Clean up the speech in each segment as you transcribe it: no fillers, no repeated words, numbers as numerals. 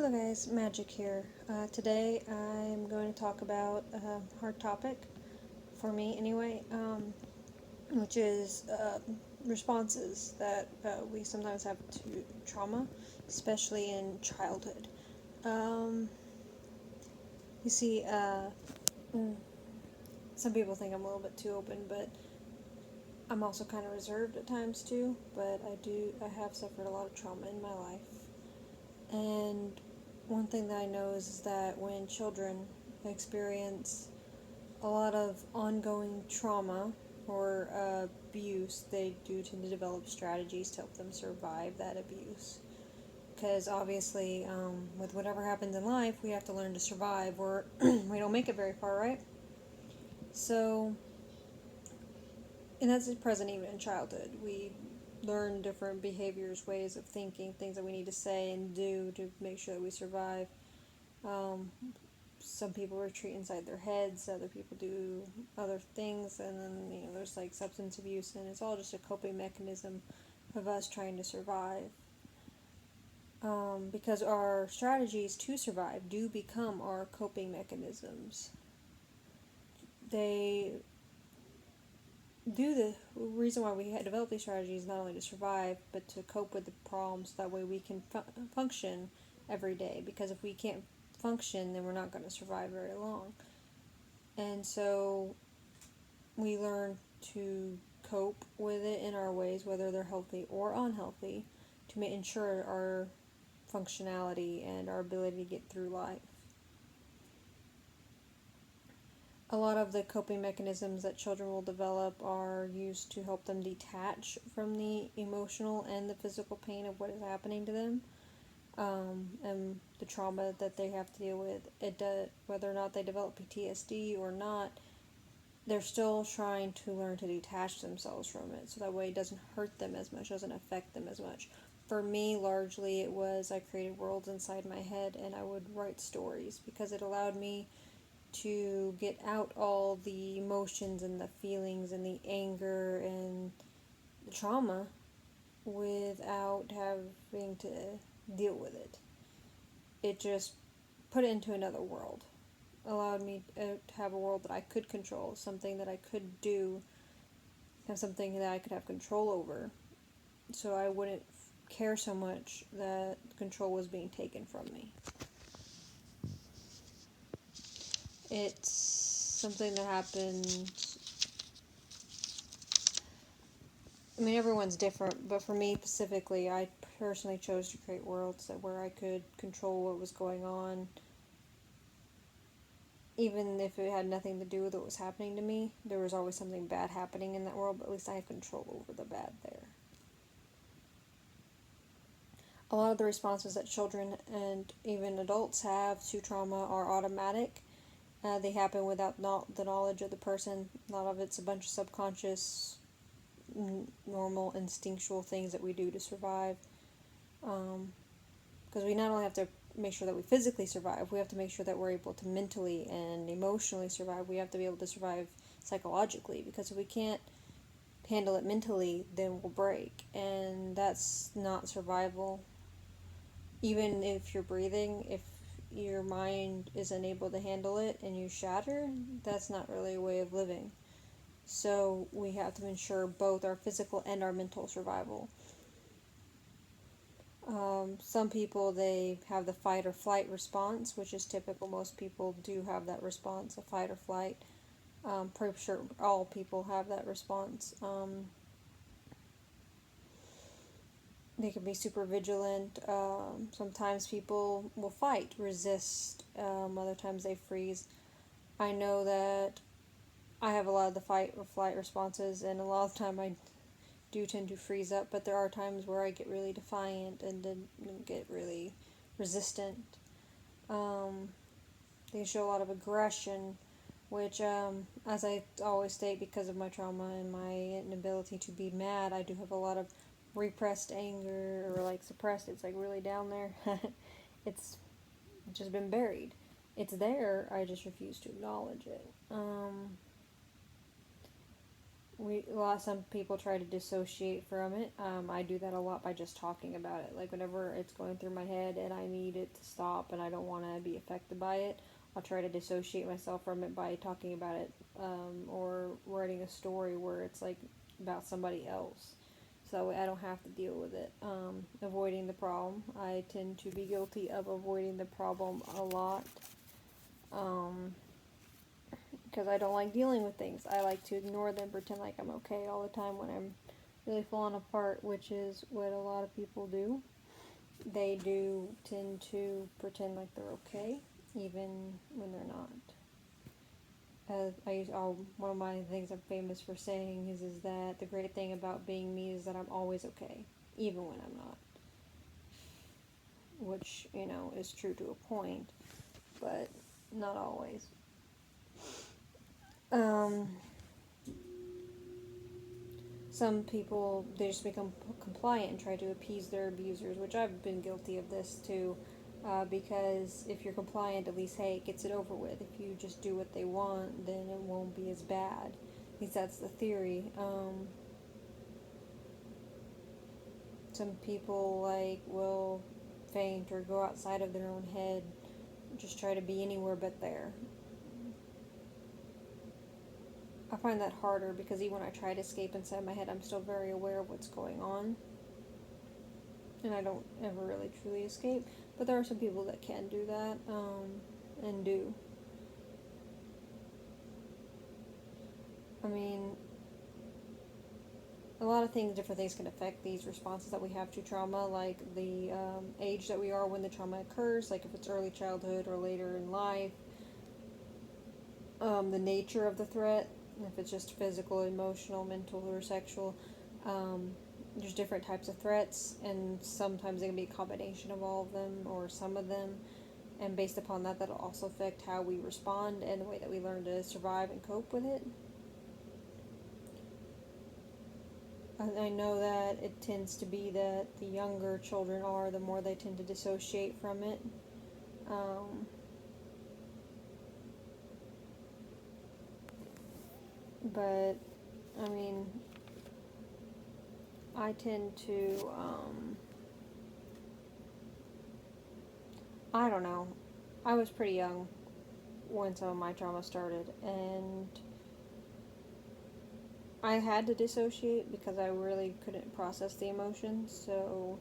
Hello guys, Magic here. Today I'm going to talk about a hard topic, for me anyway, which is responses that we sometimes have to trauma, especially in childhood. Um, you see, mm, some people think I'm a little bit too open, but I'm also kind of reserved at times too, but I have suffered a lot of trauma in my life. And one thing that I know is that when children experience a lot of ongoing trauma or abuse, they do tend to develop strategies to help them survive that abuse. Because obviously, with whatever happens in life, we have to learn to survive, or we don't make it very far, right? So, and that's present even in childhood. We learn different behaviors, ways of thinking, things that we need to say and do to make sure that we survive. Um, some people retreat inside their heads, other people do other things, and then there's like substance abuse, and it's all just a coping mechanism of us trying to survive. Because our strategies to survive do become our coping mechanisms. They do the reason why we develop these strategies not only to survive but to cope with the problems. That way we can function every day. Because if we can't function, then we're not going to survive very long. And so we learn to cope with it in our ways, whether they're healthy or unhealthy, to ensure our functionality and our ability to get through life. A lot of the coping mechanisms that children will develop are used to help them detach from the emotional and the physical pain of what is happening to them, and the trauma that they have to deal with. Whether or not they develop PTSD or not, they're still trying to learn to detach themselves from it, so that way it doesn't hurt them as much, doesn't affect them as much. For me, largely, it was I created worlds inside my head, and I would write stories because it allowed me to get out all the emotions and the feelings and the anger and the trauma without having to deal with it. It just put it into another world. Allowed me to have a world that I could control, something that I could do, have something that I could have control over, so I wouldn't care so much that control was being taken from me. It's something that happened. I mean, everyone's different, but for me specifically, I personally chose to create worlds where I could control what was going on, even if it had nothing to do with what was happening to me. There was always something bad happening in that world, but at least I had control over the bad there. A lot of the responses that children and even adults have to trauma are automatic. They happen without the knowledge of the person. A lot of it's a bunch of subconscious, normal, instinctual things that we do to survive. Because we not only have to make sure that we physically survive, we have to make sure that we're able to mentally and emotionally survive. We have to be able to survive psychologically, because if we can't handle it mentally, then we'll break, and that's not survival. Even if you're breathing, if your mind isn't able to handle it and you shatter, that's not really a way of living. So we have to ensure both our physical and our mental survival. Some people, they have the fight or flight response, which is typical. Most people do have that response, a fight or flight. Pretty sure all people have that response. They can be super vigilant. Sometimes people will fight, resist. Other times they freeze. I know that I have a lot of the fight or flight responses, and a lot of the time I do tend to freeze up, but there are times where I get really defiant and then get really resistant. Um, they show a lot of aggression, which, as I always state, because of my trauma and my inability to be mad, I do have a lot of repressed anger, or like suppressed. It's like really down there. It's just been buried. It's there, I just refuse to acknowledge it. some people try to dissociate from it. I do that a lot by just talking about it. Like whenever it's going through my head and I need it to stop and I don't want to be affected by it, I'll try to dissociate myself from it by talking about it, or writing a story where it's like about somebody else. So that way I don't have to deal with it. Avoiding the problem. I tend to be guilty of avoiding the problem a lot. Because I don't like dealing with things. I like to ignore them, pretend like I'm okay all the time when I'm really falling apart, which is what a lot of people do. They do tend to pretend like they're okay, even when they're not. One of my things I'm famous for saying is that the great thing about being me is that I'm always okay, even when I'm not. Which, is true to a point, but not always. Some people, they just become compliant and try to appease their abusers, which I've been guilty of this too. Because if you're compliant, at least, hey, it gets it over with. If you just do what they want, then it won't be as bad. At least that's the theory. Some people, will faint or go outside of their own head, just try to be anywhere but there. I find that harder because even when I try to escape inside my head, I'm still very aware of what's going on. And I don't ever really truly escape. But there are some people that can do that, and do. I mean, a lot of different things can affect these responses that we have to trauma, like the age that we are when the trauma occurs, like if it's early childhood or later in life, the nature of the threat, if it's just physical, emotional, mental, or sexual. There's different types of threats, and sometimes it can be a combination of all of them or some of them, and based upon that, that'll also affect how we respond and the way that we learn to survive and cope with it. I know that it tends to be that the younger children are, the more they tend to dissociate from it. But, I mean, I tend to, I don't know. I was pretty young when some of my trauma started, and I had to dissociate because I really couldn't process the emotions, so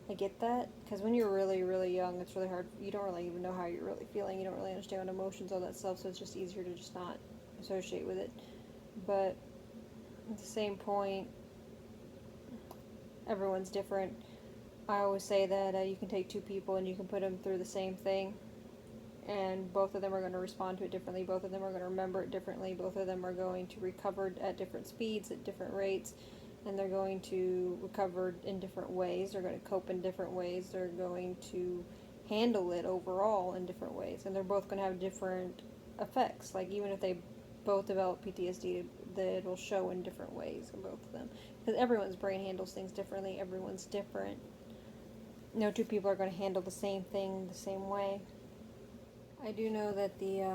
I get that. Because when you're really, really young, it's really hard. You don't really even know how you're really feeling. You don't really understand what emotions, all that stuff, so it's just easier to just not associate with it. But at the same point, everyone's different. I always say that you can take two people and you can put them through the same thing, and both of them are going to respond to it differently. Both of them are going to remember it differently. Both of them are going to recover at different speeds, at different rates, and they're going to recover in different ways. They're going to cope in different ways. They're going to handle it overall in different ways, and they're both going to have different effects. Like, even if they both develop PTSD, that it'll show in different ways in both of them, because everyone's brain handles things differently. Everyone's different. No two people are going to handle the same thing the same way. I do know that the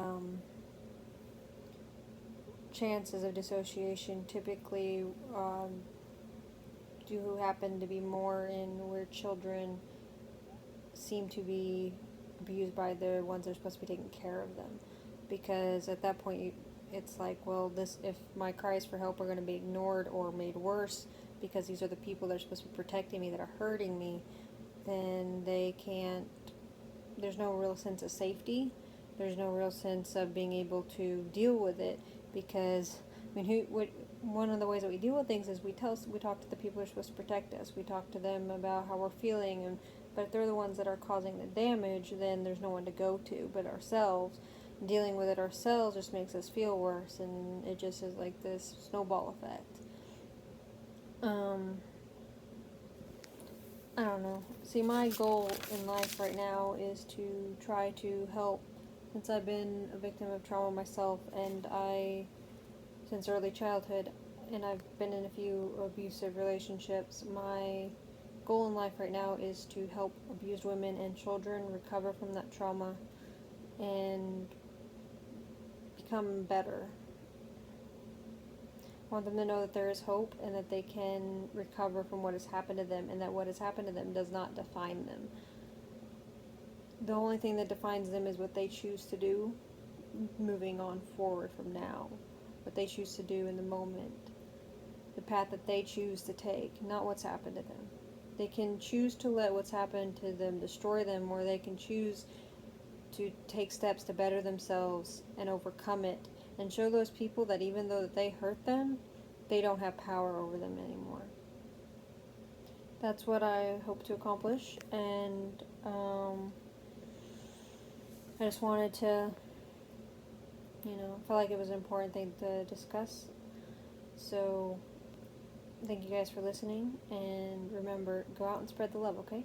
chances of dissociation typically do happen to be more in where children seem to be abused by the ones that are supposed to be taking care of them. Because at that point, it's like, well, if my cries for help are going to be ignored or made worse because these are the people that are supposed to be protecting me that are hurting me, then there's no real sense of safety. There's no real sense of being able to deal with it, because, one of the ways that we deal with things is we talk to the people who are supposed to protect us. We talk to them about how we're feeling, but if they're the ones that are causing the damage, then there's no one to go to but ourselves. Dealing with it ourselves just makes us feel worse, and it just is like this snowball effect. I don't know. See, my goal in life right now is to try to help, since I've been a victim of trauma myself, and since early childhood, and I've been in a few abusive relationships. My goal in life right now is to help abused women and children recover from that trauma and become better. I want them to know that there is hope and that they can recover from what has happened to them, and that what has happened to them does not define them. The only thing that defines them is what they choose to do moving on forward from now. What they choose to do in the moment. The path that they choose to take, not what's happened to them. They can choose to let what's happened to them destroy them, or they can choose to take steps to better themselves and overcome it, and show those people that even though they hurt them, they don't have power over them anymore. That's what I hope to accomplish, and I just wanted to, felt like it was an important thing to discuss. So, thank you guys for listening, and remember, go out and spread the love, okay?